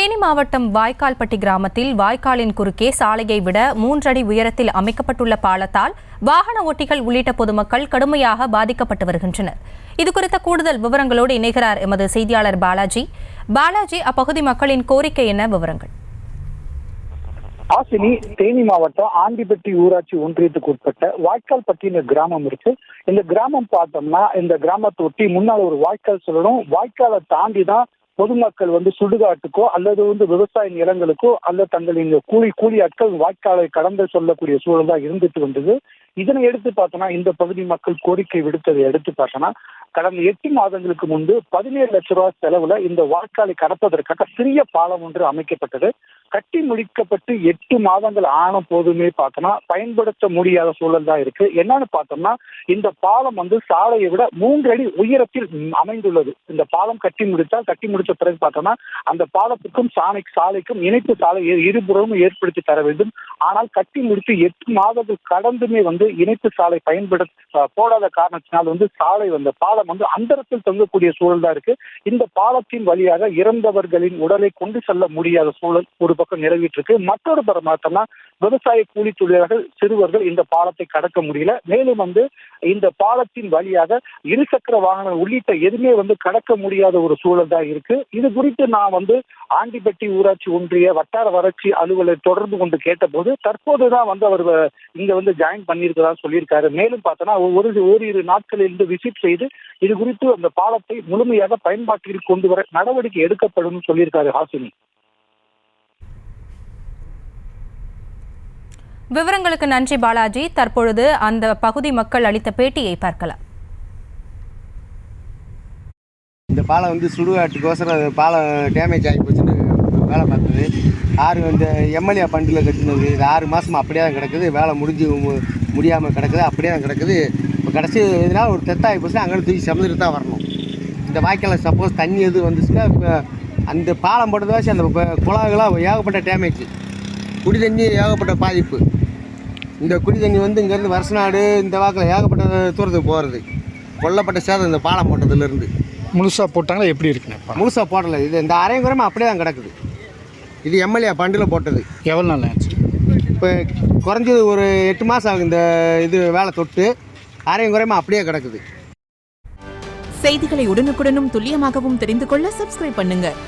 தேனி மாவட்டம் வாய்க்கால்பட்டி கிராமத்தில் வாய்க்காலின் குறுக்கே சாலையை விட 3 அடி உயரத்தில் அமைக்கப்பட்டுள்ள பாலத்தால் வாகன ஓட்டிகள் உள்ளிட்ட பொதுமக்கள் கடுமையாக பாதிக்கப்பட்டு வருகின்றனர். இதுகுறித்த கூடுதல் விவரங்களோடு இணைகிறார் எமது செய்தியாளர் பாலாஜி. அப்பகுதி மக்களின் கோரிக்கை என்ன? விவரங்கள். ஆசினி, தேனி மாவட்டம் ஆண்டிப்பட்டி ஊராட்சி ஒன்றியத்துக்கு உட்பட்ட வாய்க்கால்பட்டின கிராமம் இருக்கு. இந்த கிராமம் பார்த்தோம்னா இந்த கிராமத்தை ஒட்டி முன்னால் ஒரு வாய்க்கால் சொல்லணும். வாய்க்காலை தாண்டி தான் பொதுமக்கள் சுடுகாட்டுக்கோ அல்லது விவசாய நிலங்களுக்கோ அல்லது தங்களின் கூலி ஆட்கள் வாய்க்காலை கடந்து சொல்லக்கூடிய சூழல் தான் இருந்துட்டு வந்தது. இதனை எடுத்து பார்த்தோம்னா இந்த பகுதி மக்கள் கோரிக்கை விடுத்ததை எடுத்து பார்த்தோம்னா கடந்த 8 மாதங்களுக்கு முன்பு 17 லட்சம் ரூபாய் செலவுல இந்த வாய்க்காலை கடப்பதற்காக சிறிய பாலம் ஒன்று அமைக்கப்பட்டது. கட்டி முடிக்கப்பட்டு 8 மாதங்கள் ஆன போதுமே பார்த்தோம்னா பயன்படுத்த முடியாத சூழல் தான் இருக்கு. என்னன்னு பார்த்தோம்னா இந்த பாலம் சாலையை விட 3 அடி உயரத்தில் அமைந்துள்ளது. இந்த பாலம் கட்டி முடிச்ச பிறகு பார்த்தோம்னா அந்த பாலத்துக்கும் சாலைக்கும் இணைப்பு சாலை இருபுறமும் ஏற்படுத்தி தர வேண்டும். ஆனால் கட்டி முடித்து 8 மாதங்கள் கடந்துமே இணைப்பு சாலை போடாத காரணத்தினால் சாலை பாலம் அந்தரத்தில் தொங்கக்கூடிய சூழல் தான் இருக்கு. இந்த பாலத்தின் வழியாக இறந்தவர்களின் உடலை கொண்டு செல்ல முடியாத சூழல் ஒரு பக்கம் நிலவிட்டு இருக்கு. மற்றொரு புறம் பார்த்தோம்னா விவசாய கூலி தொழிலாளர்கள், சிறுவர்கள் இந்த பாலத்தை கடக்க முடியல. மேலும் இந்த பாலத்தின் வழியாக இருசக்கர வாகனம் உள்ளிட்ட எதுவுமே கடக்க முடியாத ஒரு சூழல் தான் இருக்கு. இது குறித்து நான் ஆண்டிப்பட்டி ஊராட்சி ஒன்றிய வட்டார வளர்ச்சி அலுவலர் தொடர்பு கொண்டு கேட்டபோது தற்போதுதான் அவர் இங்க ஜாயின் பண்ணியிருக்கிறதா சொல்லியிருக்காரு. மேலும் பார்த்தோன்னா ஓரிரு நாட்களில் விசிட் செய்து இது குறித்து அந்த பாலத்தை முழுமையாக பயன்பாட்டில் கொண்டு வர நடவடிக்கை எடுக்கப்படும் சொல்லியிருக்காரு. ஹாசினி, விவரங்களுக்கு நன்றி பாலாஜி. தற்பொழுது அந்த பகுதி மக்கள் அளித்த பேட்டியை பார்க்கலாம். இந்த பாலம் சுடுகாட்டுக்கோசரம் பாலம் டேமேஜ் ஆகி போச்சுன்னு வேலை பார்த்தது. இந்த எம்எல்ஏ ஃபண்டில் கட்டினது 6 மாதம் அப்படியே தான் கிடக்குது. வேலை முடியாமல் கிடக்குது, அப்படியே தான் கிடக்குது. இப்போ கடைசி இதனால் ஒரு தெத்தாகி போச்சுன்னா அங்கே தூக்கி சமந்துட்டு தான் வரணும். இந்த வாய்க்கால் சப்போஸ் தண்ணி எது வந்துச்சுன்னா இப்போ அந்த பாலம் போட்டது வச்சு அந்த குழாய்களாக ஏகப்பட்ட டேமேஜ், குடி தண்ணி ஏகப்பட்ட பாதிப்பு. இந்த குடி தண்ணி இங்கேருந்து வருஷநாடு இந்த வாக்கில் ஏகப்பட்ட தூரத்துக்கு போகிறது. கொல்லப்பட்ட சேதம் இந்த பாலம் போட்டதுலேருந்து. முழுசாக போட்டாங்களா? எப்படி இருக்குண்ணே? முழுசாக போடலை. இது இந்த அரைங்குறமாக அப்படியே தான் கிடக்குது. இது எம்எல்ஏ ஃபண்டில் போட்டது. எவ்வளோ நாள் ஆச்சு? இப்போ குறைஞ்சது ஒரு 8 மாதம் ஆகும். இந்த இது வேலை தொட்டு அரைங்குறமாக அப்படியே கிடக்குது. செய்திகளை உடனுக்குடனும் துல்லியமாகவும் தெரிந்து கொள்ள சப்ஸ்கிரைப் பண்ணுங்கள்.